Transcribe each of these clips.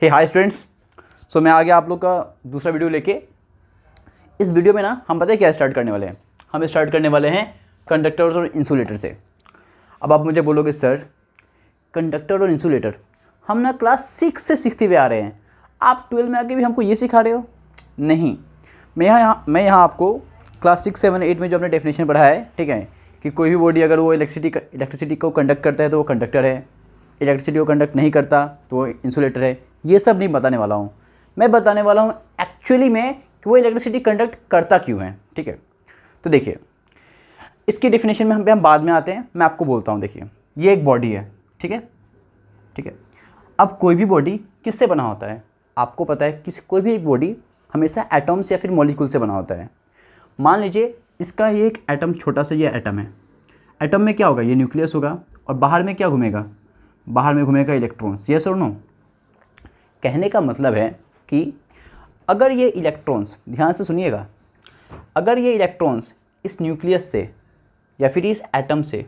हे hi students. सो मैं आ गया आप लोग का दूसरा वीडियो लेके। इस वीडियो में ना हम पता है क्या स्टार्ट करने वाले हैं। हम स्टार्ट करने वाले हैं कंडक्टर्स और इंसुलेटर से। अब आप मुझे बोलोगे सर कंडक्टर और इंसुलेटर हम ना क्लास 6 से सीखते हुए आ रहे हैं, आप 12 में आके भी हमको ये सिखा रहे हो? नहीं, मैं यहाँ आपको क्लास 6, 7, 8 में जो हमने डेफिनेशन पढ़ा है, ठीक है, कि कोई भी बॉडी अगर वो इलेक्ट्रिसिटी को कंडक्ट करता है तो वो कंडक्टर है, इलेक्ट्रिसिटी को कंडक्ट नहीं करता तो वो इंसुलेटर है। ये सब नहीं बताने वाला हूँ। मैं बताने वाला हूँ एक्चुअली में कि वो इलेक्ट्रिसिटी कंडक्ट करता क्यों है। ठीक है, तो देखिए इसकी डेफिनेशन में हम बाद में आते हैं। मैं आपको बोलता हूँ, देखिए ये एक बॉडी है, ठीक है, ठीक है। अब कोई भी बॉडी किससे बना होता है? आपको पता है कोई भी एक बॉडी हमेशा एटम से या फिर मॉलिक्यूल से बना होता है। मान लीजिए इसका ये एक एटम, छोटा सा ये एटम है। एटम में क्या होगा? ये न्यूक्लियस होगा और बाहर में क्या घूमेगा? बाहर में घूमेगा इलेक्ट्रॉन्स। यस और नो? कहने का मतलब है कि अगर ये इलेक्ट्रॉन्स, ध्यान से सुनिएगा, अगर ये इलेक्ट्रॉन्स इस न्यूक्लियस से या फिर इस एटम से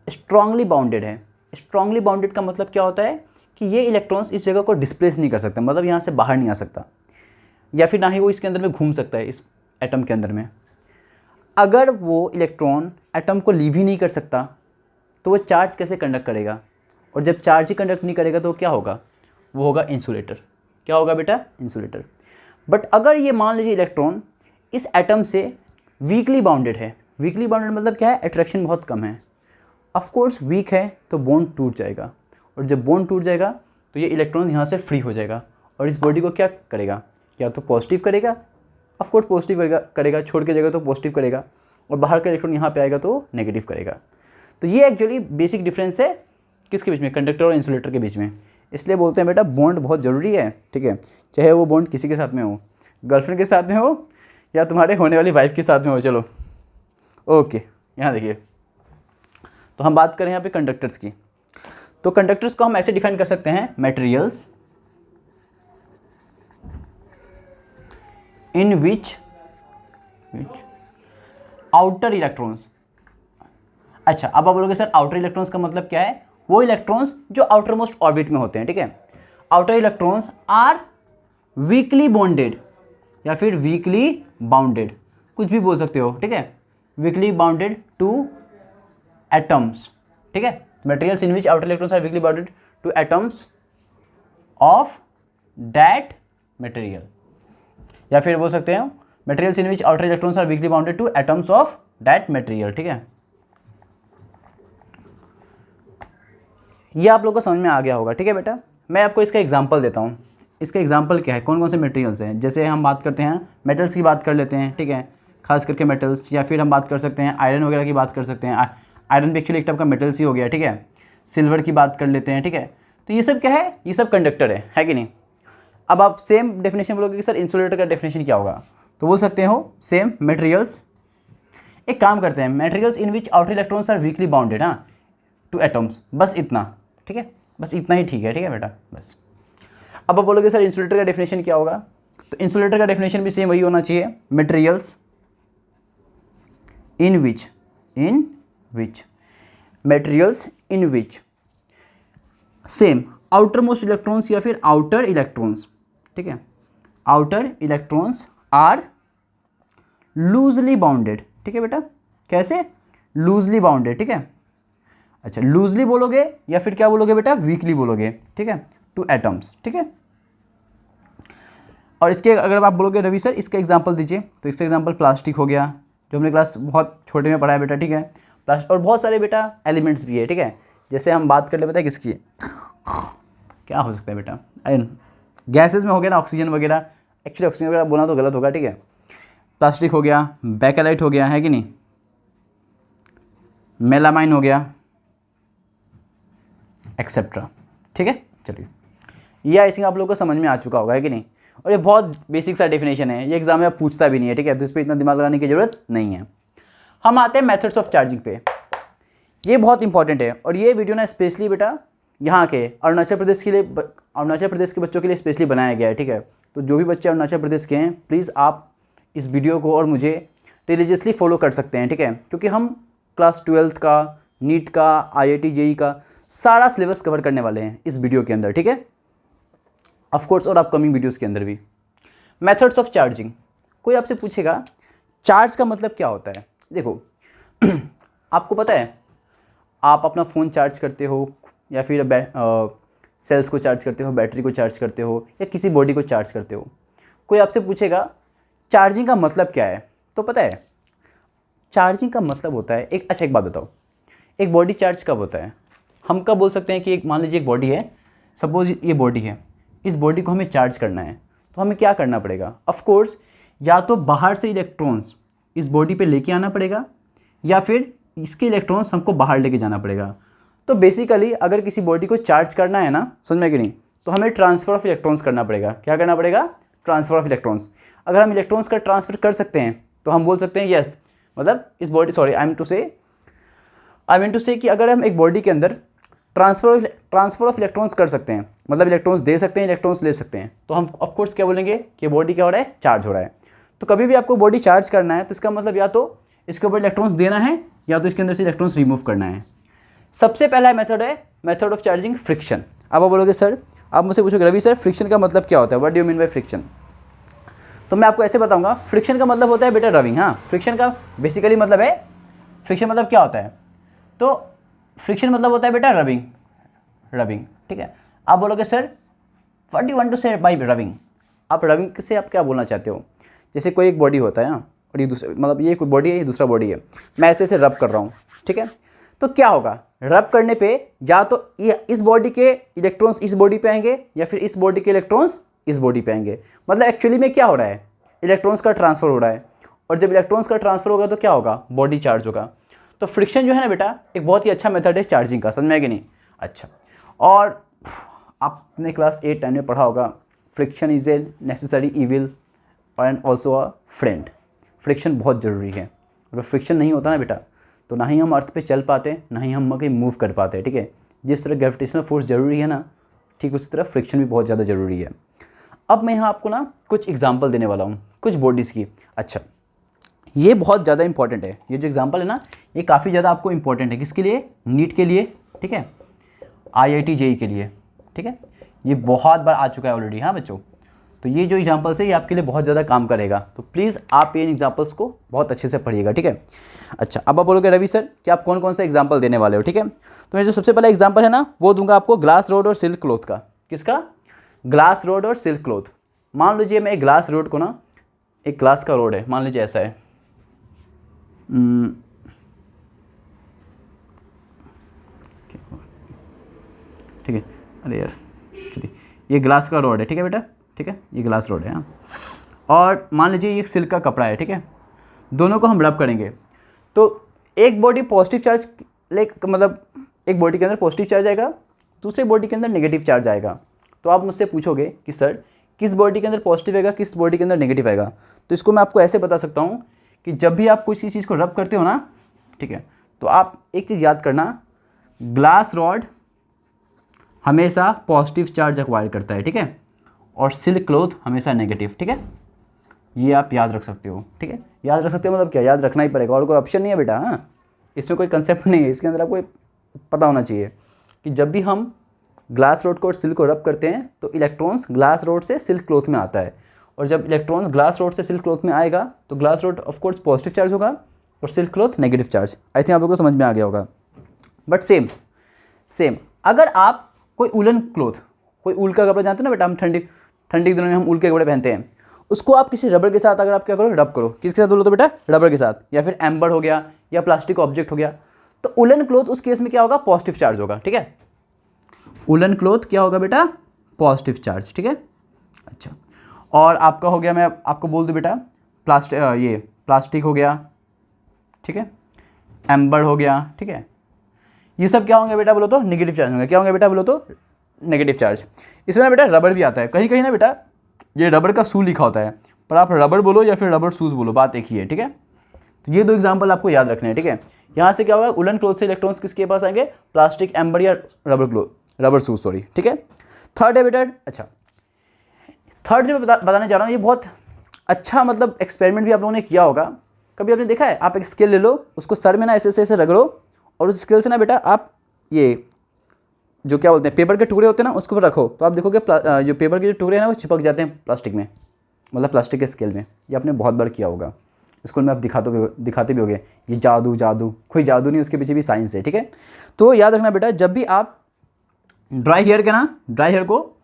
स्ट्रांगली बाउंडेड है। स्ट्रांगली बाउंडेड का मतलब क्या होता है कि ये इलेक्ट्रॉन्स इस जगह को डिस्प्लेस नहीं कर सकता, मतलब यहाँ से बाहर नहीं आ सकता, या फिर ना ही वो इसके अंदर में घूम सकता है, इस एटम के अंदर में। अगर वो इलेक्ट्रॉन एटम को लीव ही नहीं कर सकता तो वो चार्ज कैसे कंडक्ट करेगा? और जब चार्ज ही कंडक्ट नहीं करेगा तो क्या होगा? वो होगा इंसुलेटर। क्या होगा बेटा? इंसुलेटर। बट अगर ये मान लीजिए इलेक्ट्रॉन इस एटम से वीकली बाउंडेड है। वीकली बाउंडेड मतलब क्या है? अट्रैक्शन बहुत कम है। ऑफ कोर्स वीक है तो बॉन्ड टूट जाएगा, और जब बॉन्ड टूट जाएगा तो ये इलेक्ट्रॉन यहाँ से फ्री हो जाएगा और इस बॉडी को क्या करेगा? या तो पॉजिटिव करेगा, ऑफ कोर्स पॉजिटिव करेगा, छोड़ के जाएगा तो पॉजिटिव करेगा, और बाहर का इलेक्ट्रॉन यहाँ पे आएगा तो नेगेटिव करेगा। तो ये एक्चुअली बेसिक डिफरेंस है किसके बीच में? कंडक्टर और इंसुलेटर के बीच में। इसलिए बोलते हैं बेटा बॉन्ड बहुत ज़रूरी है, ठीक है, चाहे वो बॉन्ड किसी के साथ में हो, गर्लफ्रेंड के साथ में हो या तुम्हारे होने वाली वाइफ के साथ में हो। चलो ओके, यहाँ देखिए, तो हम बात करें यहाँ पे कंडक्टर्स की। तो कंडक्टर्स को हम ऐसे डिफाइन कर सकते हैं, materials in which outer electrons. अच्छा, अब आप बोलोगे सर आउटर इलेक्ट्रॉन्स का मतलब क्या है? वो इलेक्ट्रॉन्स जो आउटर मोस्ट ऑर्बिट में होते हैं, ठीक है। Outer electrons are weakly bonded या फिर वीकली बाउंडेड, कुछ भी बोल सकते हो, ठीक है। वीकली बाउंडेड टू एटम्स, ठीक है। Materials in which outer electrons are weakly bounded to atoms of that material, या फिर बोल सकते हैं materials in which outer electrons are weakly bounded to atoms of that material, ठीक है। ये आप लोगों को समझ में आ गया होगा, ठीक है बेटा। मैं आपको इसका एग्जांपल देता हूँ। इसका एग्जांपल क्या है? कौन कौन से मटेरियल्स हैं? जैसे हम बात करते हैं मेटल्स की बात कर लेते हैं, ठीक है, खास करके मेटल्स, या फिर हम बात कर सकते हैं आयरन वगैरह की बात कर सकते हैं। आयरन भी एक्चुअली एक टाइप का मेटल्स ही हो गया, ठीक है। सिल्वर की बात कर लेते हैं, ठीक है। तो ये सब क्या है? ये सब कंडक्टर है कि नहीं? अब आप सेम डेफिनेशन बोलोगे कि सर इंसुलेटर का डेफिनेशन क्या होगा, तो बोल सकते हो सेम मटेरियल्स। एक काम करते हैं, materials in which outer electrons are weakly bounded to atoms, बस इतना, ठीक है, बस इतना ही ठीक है बेटा, बस। अब आप बोलोगे सर इंसुलेटर का डेफिनेशन क्या होगा, तो इंसुलेटर का डेफिनेशन भी सेम वही होना चाहिए, materials in which materials in which same outermost electrons या फिर आउटर इलेक्ट्रॉन्स, ठीक है, outer electrons are loosely bounded, ठीक है बेटा। कैसे? लूजली बाउंडेड, ठीक है। अच्छा, लूजली बोलोगे या फिर क्या बोलोगे बेटा? वीकली बोलोगे, ठीक है, टू एटम्स, ठीक है। और इसके अगर आप बोलोगे रवि सर इसका एग्जांपल दीजिए, तो इसका एग्जांपल प्लास्टिक हो गया, जो हमने क्लास बहुत छोटे में पढ़ा है बेटा, ठीक है। प्लास्टिक और बहुत सारे बेटा एलिमेंट्स भी है, ठीक है। जैसे हम बात कर ले पता है किसकी, क्या हो सकता है बेटा? गैसेज में हो गया ना, ऑक्सीजन वगैरह। एक्चुअली ऑक्सीजन वगैरह बोलना तो गलत होगा, ठीक है। प्लास्टिक हो गया, बेकेलाइट हो गया, है कि नहीं, मेलामाइन हो गया, एक्सेट्रा, ठीक है। चलिए, ये आई थिंक आप लोगों को समझ में आ चुका होगा, है कि नहीं। और ये बहुत बेसिक सा डेफिनेशन है, ये एग्जाम में पूछता भी नहीं है, ठीक है, तो इस पर इतना दिमाग लगाने की जरूरत नहीं है। हम आते हैं मेथड्स ऑफ चार्जिंग पे। ये बहुत इंपॉर्टेंट है, और ये वीडियो ना स्पेशली बेटा यहाँ के अरुणाचल प्रदेश के लिए, अरुणाचल प्रदेश के बच्चों के लिए स्पेशली बनाया गया है, ठीक है। तो जो भी बच्चे अरुणाचल प्रदेश के हैं, प्लीज़ आप इस वीडियो को और मुझे रिलीजियसली फॉलो कर सकते हैं, ठीक है, क्योंकि हम क्लास 12th का, नीट का, IIT JEE का सारा सिलेबस कवर करने वाले हैं इस वीडियो के अंदर, ठीक है। ऑफकोर्स और अपकमिंग वीडियोज़ के अंदर भी। मेथड्स ऑफ चार्जिंग, कोई आपसे पूछेगा चार्ज का मतलब क्या होता है। देखो आपको पता है, आप अपना फ़ोन चार्ज करते हो या फिर सेल्स को चार्ज करते हो, बैटरी को चार्ज करते हो, या किसी बॉडी को चार्ज करते हो। कोई आपसे पूछेगा चार्जिंग का मतलब क्या है, तो पता है चार्जिंग का मतलब होता है एक बात बताओ, एक बॉडी चार्ज कब होता है। हम कब बोल सकते हैं कि एक, मान लीजिए एक बॉडी है, सपोज ये बॉडी है, इस बॉडी को हमें चार्ज करना है, तो हमें क्या करना पड़ेगा। ऑफ कोर्स या तो बाहर से इलेक्ट्रॉन्स इस बॉडी पे लेके आना पड़ेगा, या फिर इसके इलेक्ट्रॉन्स हमको बाहर लेके जाना पड़ेगा। तो बेसिकली अगर किसी बॉडी को चार्ज करना है ना, समझ में कि नहीं, तो हमें ट्रांसफ़र ऑफ इलेक्ट्रॉन्स करना पड़ेगा। क्या करना पड़ेगा, ट्रांसफ़र ऑफ इलेक्ट्रॉन्स। अगर हम इलेक्ट्रॉन्स का ट्रांसफ़र कर सकते हैं तो हम बोल सकते हैं यस, मतलब इस body, sorry I mean to say कि अगर हम एक बॉडी के अंदर ट्रांसफ़र ऑफ इलेक्ट्रॉन्स कर सकते हैं, मतलब इलेक्ट्रॉन्स दे सकते हैं, इलेक्ट्रॉन्स ले सकते हैं, तो हम ऑफ कोर्स क्या बोलेंगे कि बॉडी क्या हो रहा है, चार्ज हो रहा है। तो कभी भी आपको बॉडी चार्ज करना है तो इसका मतलब या तो इसके ऊपर इलेक्ट्रॉन्स देना है या तो इसके अंदर से इलेक्ट्रॉन्स रिमूव करना है। सबसे पहला मेथड है मेथड ऑफ चार्जिंग, फ्रिक्शन। अब आप बोलोगे सर, आप मुझसे पूछोगे रवि सर फ्रिक्शन का मतलब क्या होता है, what do you mean by friction. तो मैं आपको ऐसे बताऊंगा, फ्रिक्शन का मतलब होता है बेटा रबिंग। हाँ, फ्रिक्शन का बेसिकली मतलब है, फ्रिक्शन मतलब क्या होता है, तो फ्रिक्शन मतलब होता है बेटा रबिंग, ठीक है। आप बोलोगे sir what do you want to say by rubbing, आप रबिंग से आप क्या बोलना चाहते हो। जैसे कोई एक बॉडी होता है हाँ, और ये दूसरा, मतलब ये कोई बॉडी है, ये दूसरा बॉडी है, मैं ऐसे रब कर रहा हूँ, ठीक है। तो क्या होगा, रब करने पे या तो ये इस बॉडी के इलेक्ट्रॉन्स इस बॉडी पे आएंगे, या फिर इस बॉडी के इलेक्ट्रॉन्स इस बॉडी पे आएंगे। मतलब एक्चुअली में क्या हो रहा है, इलेक्ट्रॉन्स का ट्रांसफ़र हो रहा है, और जब इलेक्ट्रॉन्स का ट्रांसफ़र होगा तो क्या होगा, बॉडी चार्ज होगा। तो फ्रिक्शन जो है ना बेटा, एक बहुत ही अच्छा मेथड है चार्जिंग का, समझ में है कि नहीं। अच्छा, और आपने क्लास 8-10 में पढ़ा होगा, friction is a necessary evil and also a friend. Friction बहुत ज़रूरी है, अगर फ्रिक्शन नहीं होता ना बेटा तो ना ही हम अर्थ पे चल पाते, ना ही हम कहीं मूव कर पाते, ठीक है। जिस तरह ग्रेविटेशनल फोर्स ज़रूरी है ना, ठीक उसी तरह फ्रिक्शन भी बहुत ज़्यादा ज़रूरी है। अब मैं यहाँ आपको ना कुछ एग्जांपल देने वाला हूँ कुछ बॉडीज़ की। अच्छा, ये बहुत ज़्यादा इंपॉर्टेंट है, ये जो एग्जांपल है ना ये काफ़ी ज़्यादा आपको इंपॉर्टेंट है। किसके लिए, नीट के लिए, ठीक है, IIT JEE के लिए, ठीक है। ये बहुत बार आ चुका है ऑलरेडी। हाँ बच्चों, तो ये जो एग्जांपल्स है ये आपके लिए बहुत ज़्यादा काम करेगा, तो प्लीज़ आप इन एग्जांपल्स को बहुत अच्छे से पढ़िएगा, ठीक है। अच्छा, अब आप बोलोगे रवि सर कि आप कौन कौन सा एग्जांपल देने वाले हो, ठीक है। तो मैं जो सबसे पहला एग्जांपल है ना वो दूंगा आपको ग्लास रोड और सिल्क क्लॉथ का। किसका, ग्लास रोड और सिल्क क्लॉथ। मान लीजिए मैं एक ग्लास रोड को ना, एक ग्लास का रोड है, मान लीजिए ऐसा है, ठीक है। अरे यार चलिए, ये ग्लास का रोड है, ठीक है बेटा, ठीक है, ये ग्लास रोड है हाँ। और मान लीजिए ये सिल्क का कपड़ा है, ठीक है। दोनों को हम रब करेंगे तो एक बॉडी पॉजिटिव चार्ज मतलब एक बॉडी के अंदर पॉजिटिव चार्ज आएगा, दूसरे बॉडी के अंदर नेगेटिव चार्ज आएगा। तो आप मुझसे पूछोगे कि सर किस बॉडी के अंदर पॉजिटिव आएगा, किस बॉडी के अंदर नेगेटिव आएगा। तो इसको मैं आपको ऐसे बता सकता हूँ कि जब भी आप किसी चीज़ को रब करते हो ना, ठीक है, तो आप एक चीज़ याद करना, ग्लास रॉड हमेशा पॉजिटिव चार्ज एक्वायर करता है, ठीक है, और सिल्क क्लॉथ हमेशा नेगेटिव, ठीक है। ये आप याद रख सकते हो, ठीक है। याद रख सकते हो मतलब क्या, याद रखना ही पड़ेगा, और कोई ऑप्शन नहीं है बेटा। हाँ, इसमें कोई कंसेप्ट नहीं है, इसके अंदर आपको पता होना चाहिए कि जब भी हम ग्लास रोड को और सिल्क को रब करते हैं तो इलेक्ट्रॉन्स ग्लास रोड से सिल्क क्लॉथ में आता है, और जब इलेक्ट्रॉन्स ग्लास रोड से सिल्क क्लॉथ में आएगा तो glass rod of course positive charge होगा और silk cloth negative charge. I think आप लोगों को समझ में आ गया होगा। बट सेम अगर आप कोई उलन क्लॉथ, कोई ऊल का कपड़ा जानते हो ना बेटा, हम ठंडी के दिनों में हम ऊल के कपड़े पहनते हैं, उसको आप किसी रबर के साथ अगर आप क्या करो, रब करो, किसके साथ बोलो तो बेटा रबर के साथ, या फिर एम्बर हो गया या प्लास्टिक ऑब्जेक्ट हो गया, तो उलन क्लॉथ उस केस में क्या होगा, पॉजिटिव चार्ज होगा, ठीक है। उलन क्लॉथ क्या होगा बेटा, पॉजिटिव चार्ज, ठीक है। अच्छा, और आपका हो गया, मैं आपको बोल दूँ बेटा प्लास्टिक हो गया, ठीक है, एम्बर हो गया, ठीक है, ये सब क्या होंगे बेटा बोलो तो नेगेटिव चार्ज होंगे। क्या होंगे बेटा बोलो तो नेगेटिव चार्ज। इसमें ना बेटा रबर भी आता है, कहीं कहीं ना बेटा ये रबर का शू लिखा होता है, पर आप रबर बोलो या फिर रबर शूज़ बोलो, बात एक ही है, ठीक है। तो ये दो एग्जांपल आपको याद रखने हैं, ठीक है। यहाँ से क्या होगा, उलन क्लॉथ से इलेक्ट्रॉन्स किसके पास आएंगे, प्लास्टिक एम्बर या रबर शूज, सॉरी, ठीक है। थर्ड है बेटा, अच्छा थर्ड जो मैं बताने जा रहा हूँ ये बहुत अच्छा मतलब एक्सपेरिमेंट भी आप लोगों ने किया होगा। कभी आपने देखा है, आप एक स्केल ले लो, उसको सर में ना ऐसे ऐसे रगड़ो, और उस स्केल से ना बेटा आप ये जो क्या बोलते हैं पेपर के टुकड़े होते हैं ना, उसके ऊपर रखो तो आप देखोगे जो पेपर के जो टुकड़े हैं ना वो चिपक जाते हैं प्लास्टिक में, मतलब प्लास्टिक के स्केल में। ये आपने बहुत बार किया होगा, स्कूल में आप दिखाते भी होगे। ये जादू जादू, कोई जादू नहीं, उसके पीछे भी साइंस है, ठीक है। तो याद रखना बेटा, जब भी आप ड्राई हेयर को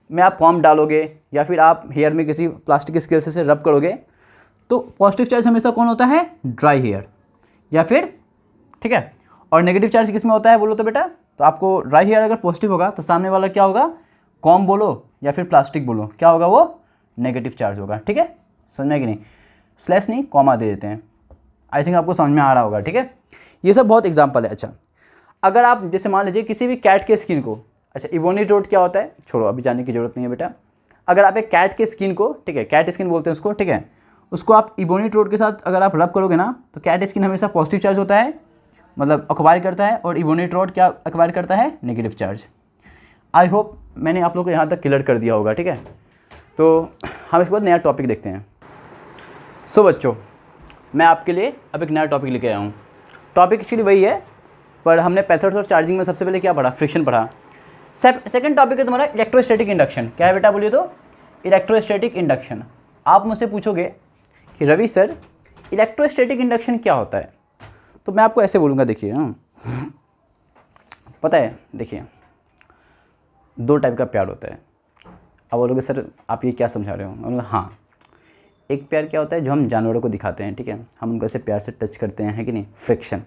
में आप फॉर्म डालोगे या फिर आप हेयर में किसी प्लास्टिक के स्केल से रब करोगे, तो पॉजिटिव चार्ज हमेशा कौन होता है? ड्राई हेयर या फिर, ठीक है। और नेगेटिव चार्ज किस में होता है बोलो तो बेटा? तो आपको ड्राई हेयर अगर पॉजिटिव होगा तो सामने वाला क्या होगा? कॉम बोलो या फिर प्लास्टिक बोलो, क्या होगा? वो नेगेटिव चार्ज होगा, ठीक है। समझ में कि नहीं? स्लैश नहीं, कॉमा दे देते हैं। आई थिंक आपको समझ में आ रहा होगा, ठीक है। ये सब बहुत एग्जाम्पल है। अच्छा, अगर आप जैसे मान लीजिए किसी भी कैट के स्किन को, अच्छा इबोनी रोड क्या होता है छोड़ो, अभी जानने की जरूरत नहीं है बेटा। अगर आप एक कैट के स्किन को, ठीक है, कैट स्किन बोलते हैं उसको, ठीक है, उसको आप इबोनी रोड के साथ अगर आप रब करोगे ना, तो कैट स्किन हमेशा पॉजिटिव चार्ज होता है, मतलब एक्वायर करता है, और इबोनी रोड क्या एक्वायर करता है? Negative charge. आई होप मैंने आप लोगों को यहाँ तक क्लियर कर दिया होगा, ठीक है। तो हम इसके बाद नया टॉपिक देखते हैं। सो बच्चों, मैं आपके लिए अब एक नया टॉपिक लेके आया हूँ। टॉपिक एक्चुअली वही है, पर हमने पैथड्स और चार्जिंग में सबसे पहले क्या पढ़ा? फ्रिक्शन पढ़ा। सेकंड टॉपिक है तुम्हारा इलेक्ट्रोस्टैटिक इंडक्शन। क्या है बेटा बोलिए तो? Electrostatic induction. आप मुझसे पूछोगे कि रवि सर इलेक्ट्रोस्टैटिक इंडक्शन क्या होता है, तो मैं आपको ऐसे बोलूँगा, देखिए पता है, देखिए दो टाइप का प्यार होता है। अब बोलोगे सर आप ये क्या समझा रहे हो? मैं बोलूँगा हाँ, एक प्यार क्या होता है जो हम जानवरों को दिखाते हैं, ठीक है, हम उनको ऐसे प्यार से टच करते हैं, है कि नहीं, फ्रिक्शन,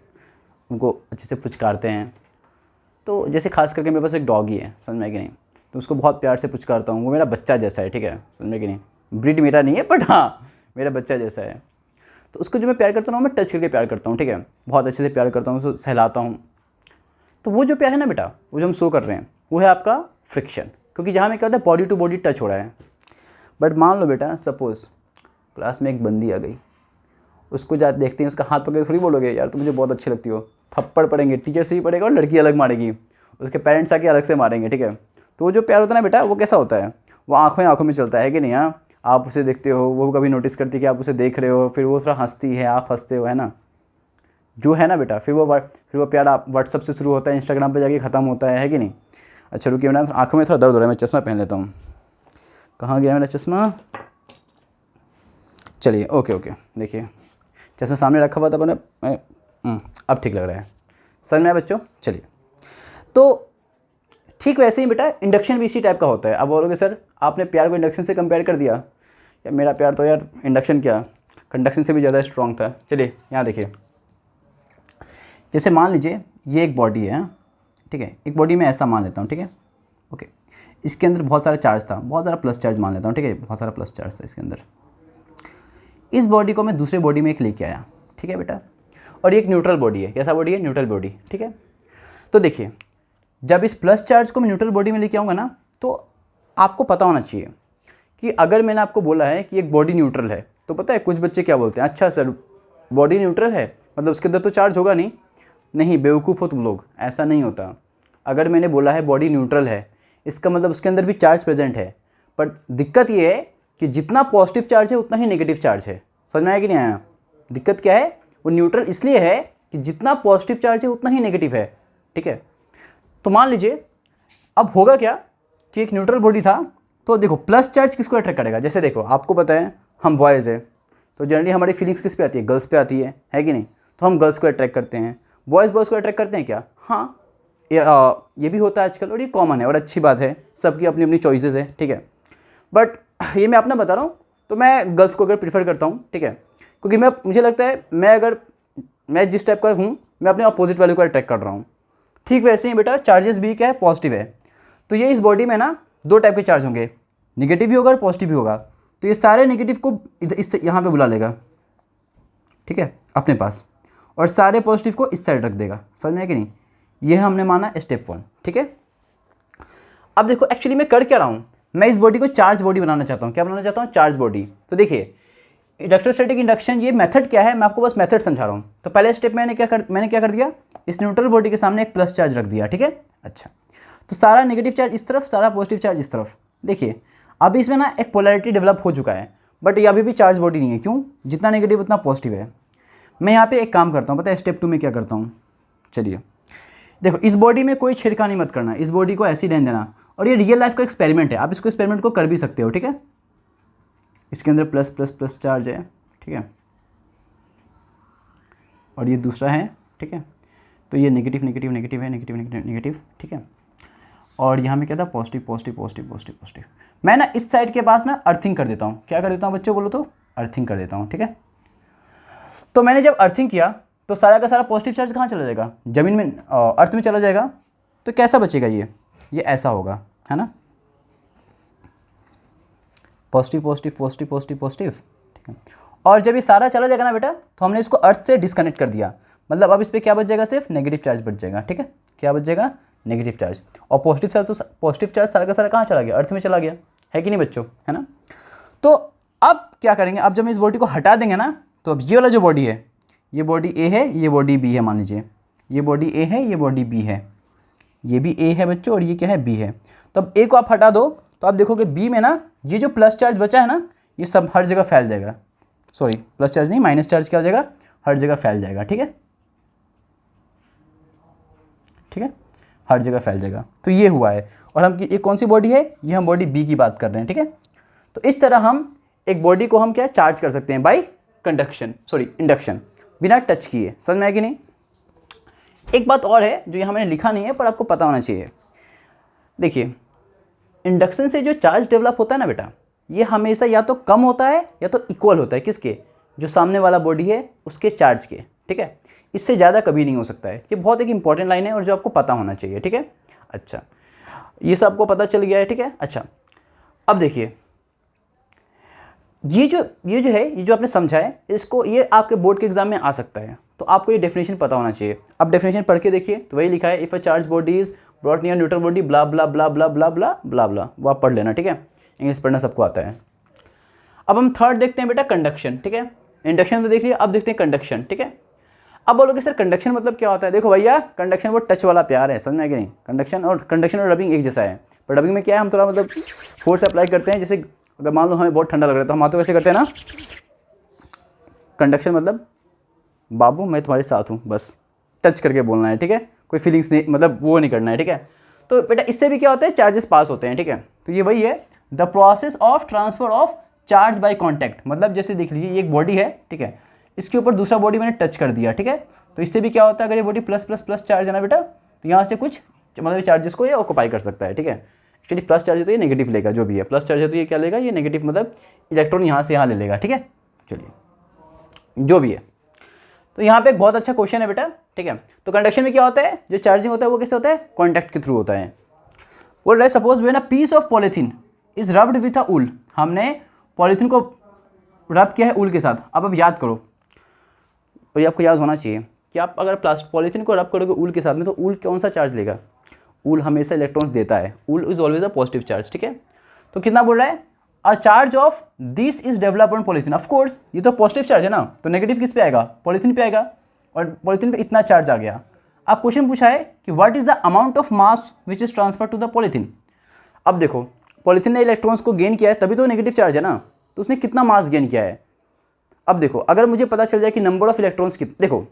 उनको अच्छे से पुचकारते हैं। तो जैसे खास करके मेरे पास एक डॉगी है, समझ में कि नहीं, तो उसको बहुत प्यार से पुचकारता हूँ, वो मेरा बच्चा जैसा है, ठीक है, समझ में कि नहीं, ब्रीड मेरा नहीं है बट हाँ मेरा बच्चा जैसा है। तो उसको जो मैं प्यार करता हूँ मैं टच करके प्यार करता हूँ, ठीक है, बहुत अच्छे से प्यार करता हूँ, उसको सहलाता हूँ। तो वो जो प्यार है ना बेटा, वो जो हम शो कर रहे हैं वो है आपका फ्रिक्शन, क्योंकि जहाँ में क्या होता है बॉडी टू बॉडी टच हो रहा है। बट मान लो बेटा, सपोज़ क्लास में एक बंदी आ गई, उसको जा देखते हैं, उसका हाथ पकड़ थोड़ी बोलोगे यार तुम मुझे बहुत अच्छी लगती हो, थप्पड़ पड़ेंगे, टीचर से भी पड़ेगा और लड़की अलग मारेगी, उसके पेरेंट्स आके अलग से मारेंगे, ठीक है। तो वो जो प्यार होता है ना बेटा, वो कैसा होता है? वो आँखों में चलता है कि नहीं? हाँ, आप उसे देखते हो, वो कभी नोटिस करती है कि आप उसे देख रहे हो, फिर वो थोड़ा हंसती है, आप हंसते हो, है ना, जो है ना बेटा। फिर वो प्यार आप व्हाट्सअप से शुरू होता है, इंस्टाग्राम पर जाके ख़त्म होता है कि नहीं। अच्छा रुकिए बेटा, आँखों में थोड़ा दर्द हो रहा है, मैं चश्मा पहन लेता हूँ। कहाँ गया मेरा चश्मा? चलिए ओके, देखिए चश्मा सामने रखा हुआ था मैंने, अब ठीक लग रहा है, समझ में आया बच्चों? चलिए, तो ठीक वैसे ही बेटा इंडक्शन भी इसी टाइप का होता है। अब बोलोगे सर आपने प्यार को इंडक्शन से कंपेयर कर दिया, या मेरा प्यार तो यार इंडक्शन क्या कंडक्शन से भी ज़्यादा स्ट्रॉन्ग था। चलिए यहाँ देखिए, जैसे मान लीजिए ये एक बॉडी है, ठीक है, एक बॉडी में ऐसा मान लेता हूँ, ठीक है, ओके, इसके अंदर बहुत सारा चार्ज था, बहुत सारा प्लस चार्ज मान लेता हूँ, ठीक है, बहुत सारा प्लस चार्ज था इसके अंदर। इस बॉडी को मैं दूसरे बॉडी में एक लेके आया, ठीक है बेटा, और ये एक न्यूट्रल बॉडी है। कैसा बॉडी है? न्यूट्रल बॉडी, ठीक है। तो देखिए जब इस प्लस चार्ज को मैं न्यूट्रल बॉडी में लेके आऊँगा ना, तो आपको पता होना चाहिए कि अगर मैंने आपको बोला है कि एक बॉडी न्यूट्रल है, तो पता है कुछ बच्चे क्या बोलते हैं, अच्छा सर बॉडी न्यूट्रल है मतलब उसके अंदर तो चार्ज होगा नहीं। नहीं, बेवकूफ़ हो तुम लोग, ऐसा नहीं होता। अगर मैंने बोला है बॉडी न्यूट्रल है, इसका मतलब उसके अंदर भी चार्ज प्रेजेंट है, बट दिक्कत ये है कि जितना पॉजिटिव चार्ज है उतना ही नेगेटिव चार्ज है। समझ में आया कि नहीं आया? दिक्कत क्या है? वो न्यूट्रल इसलिए है कि जितना पॉजिटिव चार्ज है उतना ही नेगेटिव है, ठीक है। तो मान लीजिए अब होगा क्या कि एक न्यूट्रल बॉडी था, तो देखो प्लस चार्ज किसको अट्रैक्ट करेगा? जैसे देखो आपको पता है हम बॉयज़ है, तो जनरली हमारी फीलिंग्स किस पे आती है? गर्ल्स पे आती है कि नहीं? तो हम गर्ल्स को अट्रैक्ट करते हैं, बॉयज़ को अट्रैक्ट करते हैं क्या? हाँ, ये भी होता है आजकल, और ये कॉमन है और अच्छी बात है, सबकी अपनी अपनी चॉइसेस है, ठीक है। बट ये मैं अपना बता रहा हूँ, तो मैं गर्ल्स को अगर प्रीफर करता हूँ, ठीक है, क्योंकि मुझे लगता है मैं जिस टाइप का हूँ मैं अपने अपोजिट वाले को अट्रैक्ट कर रहा हूँ। ठीक वैसे ही बेटा चार्जेस भी क्या है? पॉजिटिव है। तो ये इस बॉडी में ना दो टाइप के चार्ज होंगे, निगेटिव भी होगा और पॉजिटिव भी होगा। तो ये सारे नेगेटिव को इस यहाँ पे बुला लेगा, ठीक है, अपने पास, और सारे पॉजिटिव को इस साइड रख देगा। समझ में है कि नहीं? ये हमने माना स्टेप 1, ठीक है। अब देखो एक्चुअली मैं कर क्या रहा हूँ, मैं इस बॉडी को चार्ज बॉडी बनाना चाहता हूँ। क्या बनाना चाहता हूँ? Charge body. तो देखिए इलेक्ट्रोस्टैटिक इंडक्शन, ये मेथड क्या है, मैं आपको बस मेथड समझा रहा हूँ। तो पहले स्टेप मैंने क्या कर दिया, इस न्यूट्रल बॉडी के सामने एक प्लस चार्ज रख दिया, ठीक है। अच्छा, तो सारा नेगेटिव चार्ज इस तरफ, सारा पॉजिटिव चार्ज इस तरफ। देखिए अभी इसमें ना एक पोलैरिटी डेवलप हो चुका है, बट ये अभी भी चार्ज बॉडी नहीं है। क्यों? जितना नेगेटिव उतना पॉजिटिव है। मैं यहाँ पे एक काम करता हूँ, पता है स्टेप 2 में क्या करता हूँ? चलिए देखो इस बॉडी में कोई छेड़खानी मत करना, इस बॉडी को ऐसे ही रहने देना। और ये रियल लाइफ का एक्सपेरिमेंट है, आप इसको एक्सपेरिमेंट को कर भी सकते हो, ठीक है। इसके अंदर प्लस प्लस प्लस चार्ज है, ठीक है, और ये दूसरा है, ठीक है। तो ये नेगेटिव नेगेटिव नेगेटिव है, नेगेटिव नेगेटिव नेगेटिव, ठीक है। और यहाँ में क्या था, positive positive positive positive positive. मैं ना इस साइड के पास ना अर्थिंग कर देता हूँ, क्या कर देता हूँ बच्चों बोलो तो, अर्थिंग कर देता हूँ, ठीक है। तो मैंने जब अर्थिंग किया तो सारा का सारा पॉजिटिव चार्ज कहाँ चला जाएगा, जमीन में, अर्थ में चला जाएगा। तो कैसा बचेगा ये ऐसा होगा, है ना, positive positive positive positive positive, ठीक है। और जब ये सारा चला जाएगा ना बेटा, तो हमने इसको अर्थ से डिस्कनेक्ट कर दिया, मतलब अब इस पर क्या बच जाएगा, सिर्फ नेगेटिव चार्ज बच जाएगा, ठीक है। क्या बच जाएगा, नेगेटिव चार्ज। और पॉजिटिव चार्ज, तो पॉजिटिव चार्ज सारा का सारा कहाँ चला गया, अर्थ में चला गया, है कि नहीं बच्चों, है ना। तो अब क्या करेंगे, अब जब हम इस बॉडी को हटा देंगे ना, तो अब ये वाला जो बॉडी है, ये बॉडी ए है, ये बॉडी बी है, मान लीजिए ये बॉडी ए है, ये बॉडी बी है, ये भी ए है बच्चों, और ये क्या है, बी है। तो अब ए को आप हटा दो तो आप देखोगे बी में ना ये जो प्लस चार्ज बचा है ना, ये सब हर जगह फैल जाएगा, सॉरी प्लस चार्ज नहीं, माइनस चार्ज क्या हो जाएगा, हर जगह फैल जाएगा, ठीक है, ठीक है, हर जगह फैल जाएगा। तो ये हुआ है। और हम ये कौन सी बॉडी है, ये हम बॉडी बी की बात कर रहे हैं, ठीक है। तो इस तरह हम एक बॉडी को हम क्या चार्ज कर सकते हैं, बाय कंडक्शन, सॉरी इंडक्शन, बिना टच किए। समझ में आया कि नहीं। एक बात और है जो यहाँ मैंने लिखा नहीं है पर आपको पता होना चाहिए। देखिए इंडक्शन से जो चार्ज डेवलप होता है ना बेटा, ये हमेशा या तो कम होता है या तो इक्वल होता है, किसके, जो सामने वाला बॉडी है उसके चार्ज के, ठीक है। इससे ज़्यादा कभी नहीं हो सकता है। ये बहुत एक इंपॉर्टेंट लाइन है और जो आपको पता होना चाहिए, ठीक है। अच्छा ये सब आपको पता चल गया है, ठीक है। अच्छा अब देखिए ये जो है, ये जो आपने समझा है, इसको ये आपके बोर्ड के एग्जाम में आ सकता है, तो आपको ये डेफिनेशन पता होना चाहिए। अब डेफिनेशन पढ़ के देखिए, तो वही लिखा है, if a charge body is brought near neutral body blah blah blah blah blah blah blah blah, वो आप पढ़ लेना, ठीक है। इंग्लिश पढ़ना सबको आता है। अब हम थर्ड देखते हैं बेटा, कंडक्शन, ठीक है। इंडक्शन तो देख लिया, अब देखते हैं कंडक्शन, ठीक है। अब बोलोगे सर कंडक्शन मतलब क्या होता है। देखो भैया कंडक्शन वो टच वाला प्यार है, समझ में कि नहीं। कंडक्शन और रबिंग एक जैसा है, पर रबिंग में क्या है, हम थोड़ा मतलब फोर्स अप्लाई करते हैं। जैसे अगर मान लो हमें बहुत ठंडा लग रहा है तो हम हाथों कैसे करते हैं ना। कंडक्शन मतलब बाबू मैं तुम्हारे साथ हूँ, बस टच करके बोलना है, ठीक है। कोई फीलिंग्स नहीं, मतलब वो नहीं करना है, ठीक है। तो बेटा इससे भी क्या होता है, चार्जेस पास होते हैं, ठीक है। तो ये वही है, the process of transfer of charge by contact. मतलब जैसे देख लीजिए ये एक बॉडी है, ठीक है, इसके ऊपर दूसरा बॉडी मैंने टच कर दिया, ठीक है। तो इससे भी क्या होता है, अगर ये body plus plus plus charge है ना बेटा, तो यहाँ से कुछ मतलब चार्जेस को ये ऑक्यूपाई कर सकता है, ठीक है। एक्चुअली प्लस चार्ज है तो ये नेगेटिव लेगा, जो भी है प्लस चार्ज है तो ये क्या लेगा, ये नेगेटिव, मतलब इलेक्ट्रॉन यहाँ से यहाँ ले लेगा, ठीक है। चलिए जो भी है, तो यहाँ पे एक बहुत अच्छा क्वेश्चन है बेटा, ठीक है। तो कंडक्शन में क्या होता है, जो चार्जिंग होता है वो कैसे होता है, कॉन्टैक्ट के थ्रू होता है। बोल रहा है suppose when a piece of polythene is rubbed with a wool, हमने पॉलीथीन को रब किया है ऊल के साथ। अब याद करो, और ये आपको याद होना चाहिए कि आप अगर पॉलीथीन को रब करोगे ऊल के साथ में, तो ऊल कौन सा चार्ज लेगा, ऊल हमेशा इलेक्ट्रॉन्स देता है, wool is always a positive charge, ठीक है। तो कितना बोल रहा है, a charge of this is develop on polythene. Of course ये तो पॉजिटिव चार्ज है ना, तो नेगेटिव किस पे आएगा, पॉलीथीन पे आएगा, और पॉलीथीन पे इतना चार्ज आ गया। अब क्वेश्चन पूछा है कि what is the amount of mass which is transfer to the polythene. अब देखो पॉलीथीन ने इलेक्ट्रॉन्स को गेन किया है, तभी तो नेगेटिव चार्ज है ना, तो उसने कितना मास गेन किया है। अब देखो अगर मुझे पता चल जाए कि नंबर ऑफ इलेक्ट्रॉन्स कितने, देखो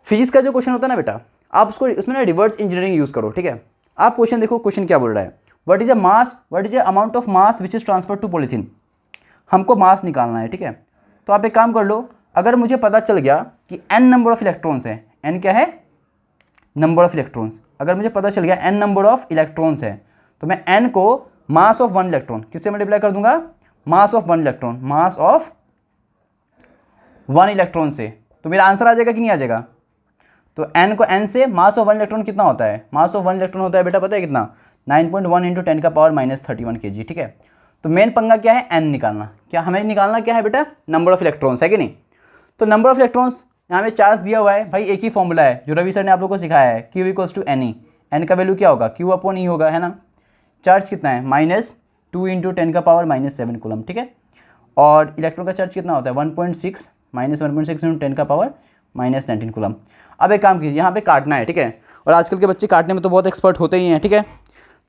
फिजिक्स का जो क्वेश्चन होता है ना बेटा, आप उसको उसमें ना रिवर्स इंजीनियरिंग यूज़ करो, ठीक है। आप क्वेश्चन देखो, क्वेश्चन क्या बोल रहा है, what is a mass, what is a amount of mass which is transfer to polythene. हमको मास निकालना है, ठीक है। तो आप एक काम कर लो, अगर मुझे पता चल गया कि n नंबर ऑफ इलेक्ट्रॉन्स है, n क्या है, नंबर ऑफ इलेक्ट्रॉन्स, अगर मुझे पता चल गया n नंबर ऑफ इलेक्ट्रॉन्स है, तो मैं n को मास ऑफ 1 इलेक्ट्रॉन किससे मल्टीप्लाई कर दूंगा, mass of 1 electron, mass of 1 electron से। तो मेरा आंसर आ जाएगा कि नहीं आ जाएगा। तो n को n से, मास ऑफ 1 इलेक्ट्रॉन कितना होता है, मास ऑफ 1 इलेक्ट्रॉन होता है बेटा पता है कितना, 9.1 इंटू 10 का पावर -31 kg, ठीक है। तो मेन पंगा क्या है, n निकालना। क्या हमें निकालना क्या है बेटा, नंबर ऑफ इलेक्ट्रॉन्स, है कि नहीं। तो नंबर ऑफ इलेक्ट्रॉन्स यहाँ में चार्ज दिया हुआ है भाई, एक ही फॉर्मूला है जो रवि सर ने आप लोगों को सिखाया है, Q = NE, n का वैल्यू क्या होगा, Q/E होगा, है ना। चार्ज कितना है, -2 इंटू 10 का पावर -7 कूलम, ठीक है। और इलेक्ट्रॉन का चार्ज कितना होता है, 1.6 -1.6 इंटू 10 का पावर -19 कूलम। अब एक काम कीजिए, यहाँ पे काटना है, ठीक है। और आजकल के बच्चे काटने में तो बहुत एक्सपर्ट होते ही हैं, ठीक है।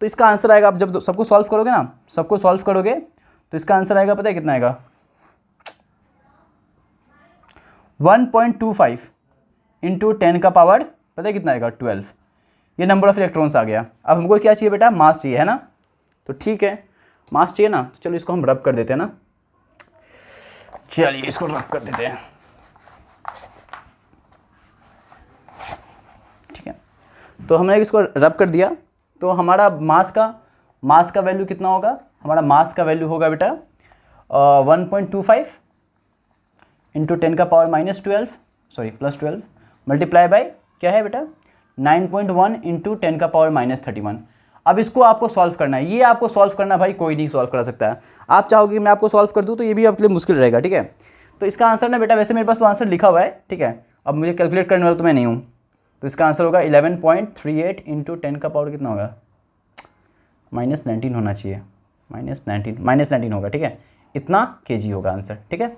तो इसका आंसर आएगा, आप जब सबको सॉल्व करोगे ना, सबको सॉल्व करोगे तो इसका आंसर आएगा पता है कितना आएगा, 1.25 इंटू 10 का पावर पता है कितना आएगा, 12। ये नंबर ऑफ इलेक्ट्रॉन्स आ गया। अब हमको क्या चाहिए बेटा, मास चाहिए, है ना। तो ठीक है, मास चाहिए ना, तो चलो इसको हम रब कर देते हैं ना। चलिए इसको रब कर देते हैं, ठीक है। तो हमने इसको रब कर दिया, तो हमारा मास का वैल्यू कितना होगा, हमारा मास का वैल्यू होगा बेटा 1.25 इंटू 10 का पावर +12 मल्टीप्लाई बाय क्या है बेटा 9.1 इंटू 10 का पावर -31। अब इसको आपको सॉल्व करना है, ये आपको सॉल्व करना भाई कोई नहीं सॉल्व करा सकता है। आप चाहोगे मैं आपको सॉल्व कर दूँ तो ये भी आपके लिए मुश्किल रहेगा, ठीक है। तो इसका आंसर ना बेटा, वैसे मेरे पास तो आंसर लिखा हुआ है, ठीक है। अब मुझे कैलकुलेट करने वाला तो मैं नहीं हूँ, तो इसका आंसर होगा 11.38 इंटू 10 का पावर कितना होगा, -19 होना चाहिए, -19 होगा, ठीक है। इतना kg होगा आंसर, ठीक है।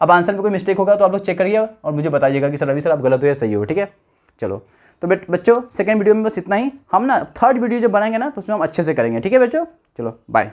अब आंसर में कोई मिस्टेक होगा तो आप लोग चेक करिए और मुझे बताइएगा कि सर अभी सर आप गलत हो या सही हो, ठीक है। चलो तो बच्चों सेकंड वीडियो में बस इतना ही। हम ना थर्ड वीडियो जब बनाएंगे ना तो उसमें हम अच्छे से करेंगे, ठीक है बच्चों। चलो बाय।